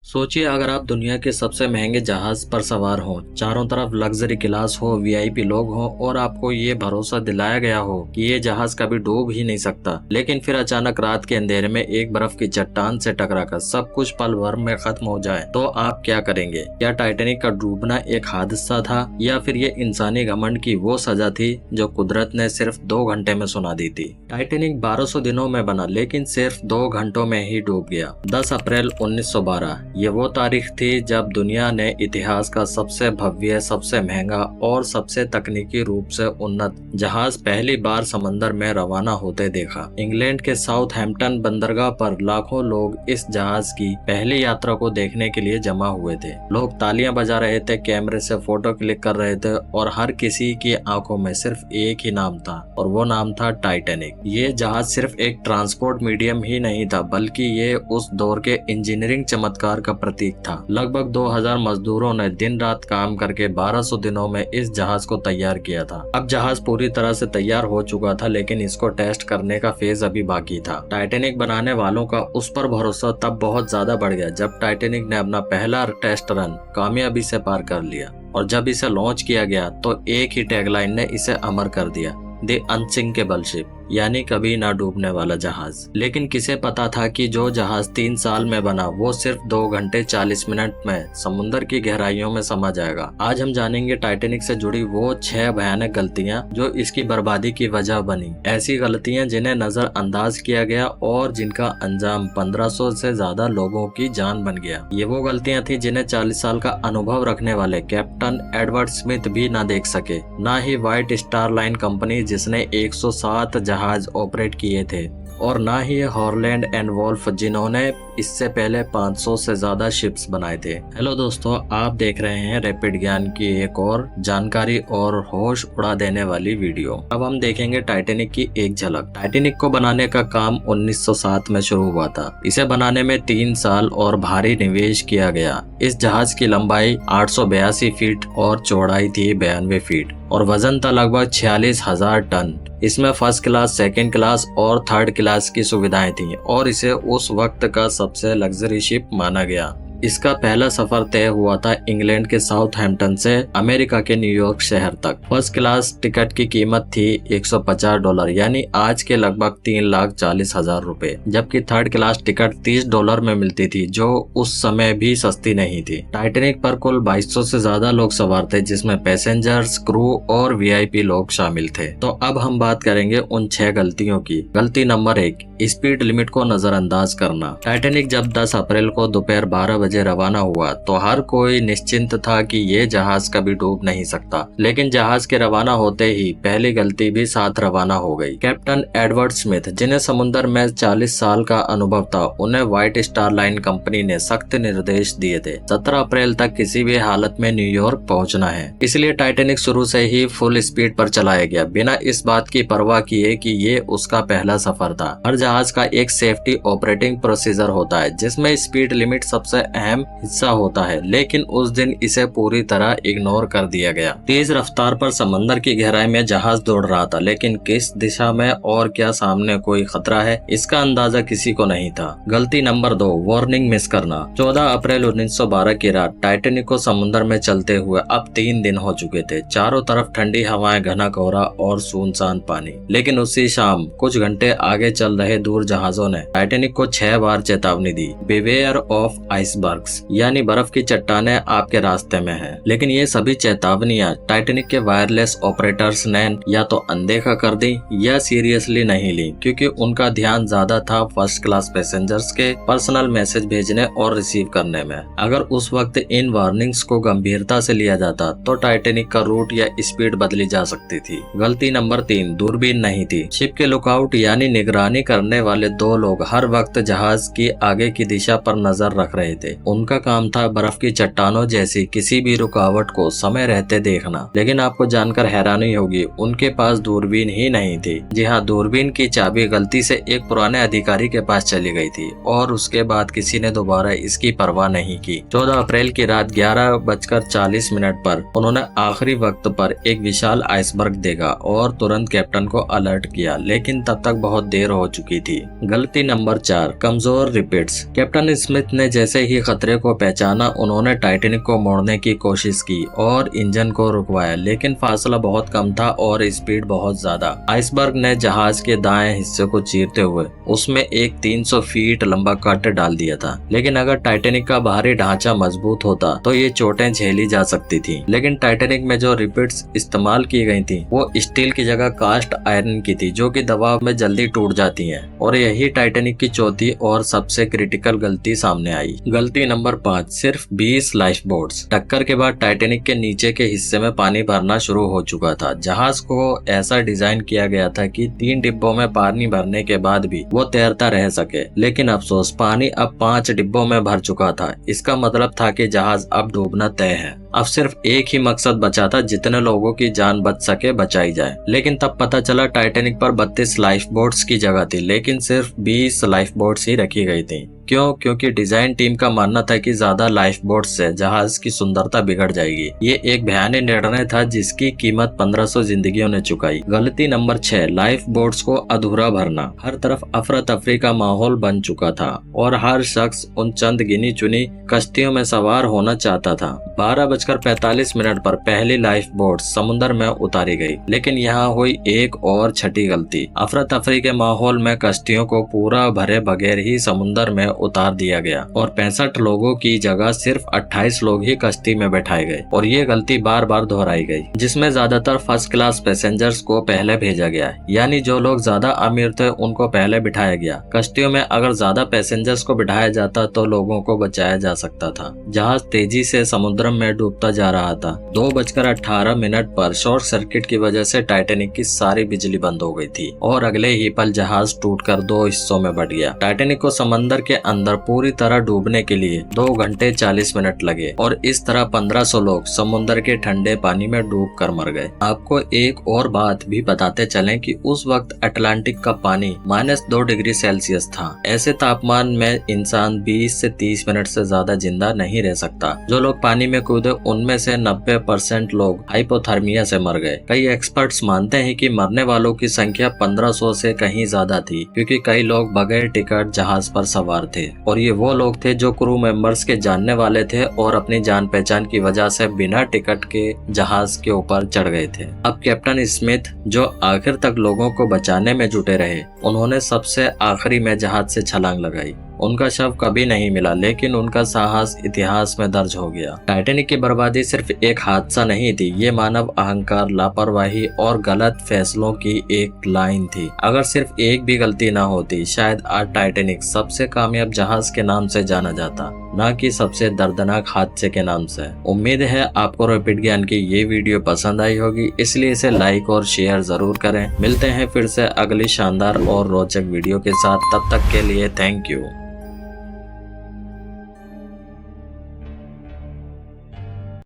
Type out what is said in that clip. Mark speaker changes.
Speaker 1: सोचिए अगर आप दुनिया के सबसे महंगे जहाज पर सवार हो, चारों तरफ लग्जरी क्लास हो, वीआईपी लोग हो और आपको ये भरोसा दिलाया गया हो कि ये जहाज कभी डूब ही नहीं सकता। लेकिन फिर अचानक रात के अंधेरे में एक बर्फ की चट्टान से टकराकर सब कुछ पल भर में खत्म हो जाए तो आप क्या करेंगे? क्या टाइटैनिक का डूबना एक हादसा था या फिर ये इंसानी घमंड की वो सजा थी जो कुदरत ने सिर्फ 2 घंटे में सुना दी थी? टाइटैनिक 1200 दिनों में बना लेकिन सिर्फ 2 घंटों में ही डूब गया। 10 अप्रैल 1912 ये वो तारीख थी जब दुनिया ने इतिहास का सबसे भव्य, सबसे महंगा और सबसे तकनीकी रूप से उन्नत जहाज पहली बार समंदर में रवाना होते देखा। इंग्लैंड के साउथहैम्पटन बंदरगाह पर लाखों लोग इस जहाज की पहली यात्रा को देखने के लिए जमा हुए थे। लोग तालियां बजा रहे थे, कैमरे से फोटो क्लिक कर रहे थे और हर किसी की आंखों में सिर्फ एक ही नाम था और वो नाम था टाइटैनिक। ये जहाज सिर्फ एक ट्रांसपोर्ट मीडियम ही नहीं था बल्कि ये उस दौर के इंजीनियरिंग चमत्कार का प्रतीक था। लगभग 2000 मजदूरों ने दिन रात काम करके 1200 दिनों में इस जहाज को तैयार किया था। अब जहाज पूरी तरह से तैयार हो चुका था लेकिन इसको टेस्ट करने का फेज अभी बाकी था। टाइटैनिक बनाने वालों का उस पर भरोसा तब बहुत ज्यादा बढ़ गया जब टाइटैनिक ने अपना पहला टेस्ट रन कामयाबी से पार कर लिया और जब इसे लॉन्च किया गया तो एक ही टैगलाइन ने इसे अमर कर दिया, द अनसिंकेबल शिप, यानी कभी ना डूबने वाला जहाज। लेकिन किसे पता था कि जो जहाज 3 साल में बना वो सिर्फ 2 घंटे 40 मिनट में समुद्र की गहराइयों में समा जाएगा। आज हम जानेंगे टाइटैनिक से जुड़ी वो 6 भयानक गलतियां जो इसकी बर्बादी की वजह बनी। ऐसी गलतियां जिन्हें नजरअंदाज किया गया और जिनका अंजाम 1500 से ज्यादा लोगों की जान बन गया। ये वो गलतियां थी जिन्हें 40 साल का अनुभव रखने वाले कैप्टन एडवर्ड स्मिथ भी न देख सके, न ही व्हाइट स्टार लाइन कंपनी जिसने 107 जहाज ऑपरेट किए थे और ना ही हॉरलैंड एंड वोल्फ जिन्होंने इससे पहले 500 से ज्यादा शिप्स बनाए थे। हेलो दोस्तों, आप देख रहे हैं रैपिड ज्ञान की एक और जानकारी और होश उड़ा देने वाली वीडियो। अब हम देखेंगे टाइटैनिक की एक झलक। टाइटैनिक को बनाने का काम 1907 में शुरू हुआ था। इसे बनाने में 3 साल और भारी निवेश किया गया। इस जहाज की लंबाई 882 फीट और चौड़ाई थी 92 फीट और वजन था लगभग 46,000 टन। इसमें फर्स्ट क्लास, सेकंड क्लास और थर्ड क्लास की सुविधाएं थी और इसे उस वक्त का सबसे लग्जरी शिप माना गया। इसका पहला सफर तय हुआ था इंग्लैंड के साउथहैम्पटन से अमेरिका के न्यूयॉर्क शहर तक। फर्स्ट क्लास टिकट की कीमत थी $150 यानी आज के लगभग 3,40,000 रुपए, जबकि थर्ड क्लास टिकट $30 में मिलती थी जो उस समय भी सस्ती नहीं थी। टाइटैनिक पर कुल 2200 से ज्यादा लोग सवार थे जिसमें पैसेंजर्स, क्रू और वीआईपी लोग शामिल थे। तो अब हम बात करेंगे उन 6 गलतियों की। गलती नंबर 1, स्पीड लिमिट को नजरअंदाज करना। टाइटैनिक जब 10 अप्रैल को दोपहर 12 बजे रवाना हुआ तो हर कोई निश्चिंत था कि ये जहाज कभी डूब नहीं सकता। लेकिन जहाज के रवाना होते ही पहली गलती भी साथ रवाना हो गई। कैप्टन एडवर्ड स्मिथ, जिन्हें समुद्र में 40 साल का अनुभव था, उन्हें व्हाइट स्टार लाइन कंपनी ने सख्त निर्देश दिए थे 17 अप्रैल तक किसी भी हालत में न्यूयॉर्क पहुंचना है। इसलिए टाइटैनिक शुरू से ही फुल स्पीड पर चलाया गया, बिना इस बात की परवाह किए कि ये उसका पहला सफर था। हर जहाज का एक सेफ्टी ऑपरेटिंग प्रोसीजर होता है जिसमें स्पीड लिमिट सबसे अहम हिस्सा होता है, लेकिन उस दिन इसे पूरी तरह इग्नोर कर दिया गया। तेज रफ्तार पर समंदर की गहराई में जहाज दौड़ रहा था, लेकिन किस दिशा में और क्या सामने कोई खतरा है इसका अंदाजा किसी को नहीं था। गलती नंबर 2, वार्निंग मिस करना। 14 अप्रैल 1912 की रात टाइटैनिक को समुद्र में चलते हुए अब 3 दिन हो चुके थे। चारों तरफ ठंडी हवाएं, घना कोहरा और सुनसान पानी। लेकिन उसी शाम कुछ घंटे आगे चल रहे दूर जहाजों ने टाइटैनिक को 6 बार चेतावनी दी, बिवेयर ऑफ आइसबर्ग्स, यानी बर्फ की चट्टानें आपके रास्ते में हैं। लेकिन ये सभी चेतावनियां टाइटैनिक के वायरलेस ऑपरेटर्स ने या तो अनदेखा कर दी या सीरियसली नहीं ली, क्योंकि उनका ध्यान ज्यादा था फर्स्ट क्लास पैसेंजर्स के पर्सनल मैसेज भेजने और रिसीव करने में। अगर उस वक्त इन वार्निंग्स को गंभीरता से लिया जाता तो टाइटैनिक का रूट या स्पीड बदली जा सकती थी। गलती नंबर 3, दूरबीन नहीं थी। शिप के लुकआउट यानी निगरानी करने वाले 2 लोग हर वक्त जहाज की आगे की दिशा पर नजर रख रहे थे। उनका काम था बर्फ की चट्टानों जैसी किसी भी रुकावट को समय रहते देखना। लेकिन आपको जानकर हैरानी होगी, उनके पास दूरबीन ही नहीं थी। जी हाँ, दूरबीन की चाबी गलती से एक पुराने अधिकारी के पास चली गई थी और उसके बाद किसी ने दोबारा इसकी परवाह नहीं की। 14 अप्रैल की रात 11:40 पर उन्होंने आखिरी वक्त पर एक विशाल आइसबर्ग देखा और तुरंत कैप्टन को अलर्ट किया, लेकिन तब तक बहुत देर हो चुकी चुकी थी। गलती नंबर 4, कमजोर रिपिट्स। कैप्टन स्मिथ ने जैसे ही खतरे को पहचाना, उन्होंने टाइटैनिक को मोड़ने की कोशिश की और इंजन को रुकवाया, लेकिन फासला बहुत कम था और स्पीड बहुत ज्यादा। आइसबर्ग ने जहाज के दाएं हिस्से को चीरते हुए उसमें एक 300 फीट लंबा कट डाल दिया था। लेकिन अगर टाइटैनिक का बाहरी ढांचा मजबूत होता तो ये चोटें झेली जा सकती थी। लेकिन टाइटैनिक में जो रिपिट्स इस्तेमाल की गई थी वो स्टील की जगह कास्ट आयरन की थी, जो कि दबाव में जल्दी टूट जाती हैं। और यही टाइटैनिक की चौथी और सबसे क्रिटिकल गलती सामने आई। गलती नंबर 5, सिर्फ 20 लाइफ बोट्स। टक्कर के बाद टाइटैनिक के नीचे के हिस्से में पानी भरना शुरू हो चुका था। जहाज को ऐसा डिजाइन किया गया था कि 3 डिब्बों में पानी भरने के बाद भी वो तैरता रह सके, लेकिन अफसोस पानी अब 5 डिब्बों में भर चुका था। इसका मतलब था कि जहाज अब डूबना तय है। अब सिर्फ एक ही मकसद बचा था, जितने लोगों की जान बच सके बचाई जाए। लेकिन तब पता चला टाइटैनिक पर 32 लाइफ बोट्स की जगह थी, लेकिन सिर्फ 20 लाइफ बोट्स ही रखी गई थी। क्यों? क्योंकि डिजाइन टीम का मानना था कि ज्यादा लाइफ बोट्स से जहाज की सुंदरता बिगड़ जाएगी। ये एक भयानक निर्णय था जिसकी कीमत 1500 जिंदगियों ने चुकाई। गलती नंबर 6, लाइफ बोट्स को अधूरा भरना। हर तरफ अफरा तफरी का माहौल बन चुका था और हर शख्स उन चंद गिनी चुनी कश्तियों में सवार होना चाहता था। 12:45 पर पहली लाइफ बोट समुद्र में उतारी गई, लेकिन यहाँ हुई एक और छठी गलती। अफरा तफरी के माहौल में कश्तियों को पूरा भरे बगैर ही समुद्र में उतार दिया गया और 65 लोगों की जगह सिर्फ 28 लोग ही कश्ती में बैठाए गए। और ये गलती बार बार दोहराई गई, जिसमें ज्यादातर फर्स्ट क्लास पैसेंजर्स को पहले भेजा गया, यानी जो लोग ज्यादा अमीर थे उनको पहले बिठाया गया। कश्तियों में अगर ज्यादा पैसेंजर्स को बिठाया जाता तो लोगों को बचाया जा सकता था। जहाज तेजी से समुद्र में डूबता जा रहा था। 2:18 पर शॉर्ट सर्किट की वजह से टाइटैनिक की सारी बिजली बंद हो गई थी और अगले ही पल जहाज टूटकर 2 हिस्सों में बट गया। टाइटैनिक को समंदर के अंदर पूरी तरह डूबने के लिए 2 घंटे 40 मिनट लगे और इस तरह 1500 लोग समुद्र के ठंडे पानी में डूबकर मर गए। आपको एक और बात भी बताते चलें कि उस वक्त अटलांटिक का पानी -2 डिग्री सेल्सियस था। ऐसे तापमान में इंसान 20 से 30 मिनट से ज्यादा जिंदा नहीं रह सकता। जो लोग पानी में कूदे उनमें से 90% लोग हाइपोथर्मिया से मर गए। कई एक्सपर्ट्स मानते हैं कि मरने वालों की संख्या 1500 से कहीं ज्यादा थी, क्योंकि कई लोग बगैर टिकट जहाज पर सवार थे और ये वो लोग थे जो क्रू मेंबर्स के जानने वाले थे और अपनी जान पहचान की वजह से बिना टिकट के जहाज के ऊपर चढ़ गए थे। अब कैप्टन स्मिथ जो आखिर तक लोगों को बचाने में जुटे रहे, उन्होंने सबसे आखिरी में जहाज से छलांग लगाई। उनका शव कभी नहीं मिला, लेकिन उनका साहस इतिहास में दर्ज हो गया। टाइटैनिक की बर्बादी सिर्फ एक हादसा नहीं थी, ये मानव अहंकार, लापरवाही और गलत फैसलों की एक लाइन थी। अगर सिर्फ एक भी गलती ना होती, शायद आज टाइटैनिक सबसे कामयाब जहाज के नाम से जाना जाता, ना कि सबसे दर्दनाक हादसे के नाम से। उम्मीद है आपको रैपिड ज्ञान की ये वीडियो पसंद आई होगी, इसलिए इसे लाइक और शेयर जरूर करें। मिलते हैं फिर से अगली शानदार और रोचक वीडियो के साथ, तब तक के लिए थैंक यू।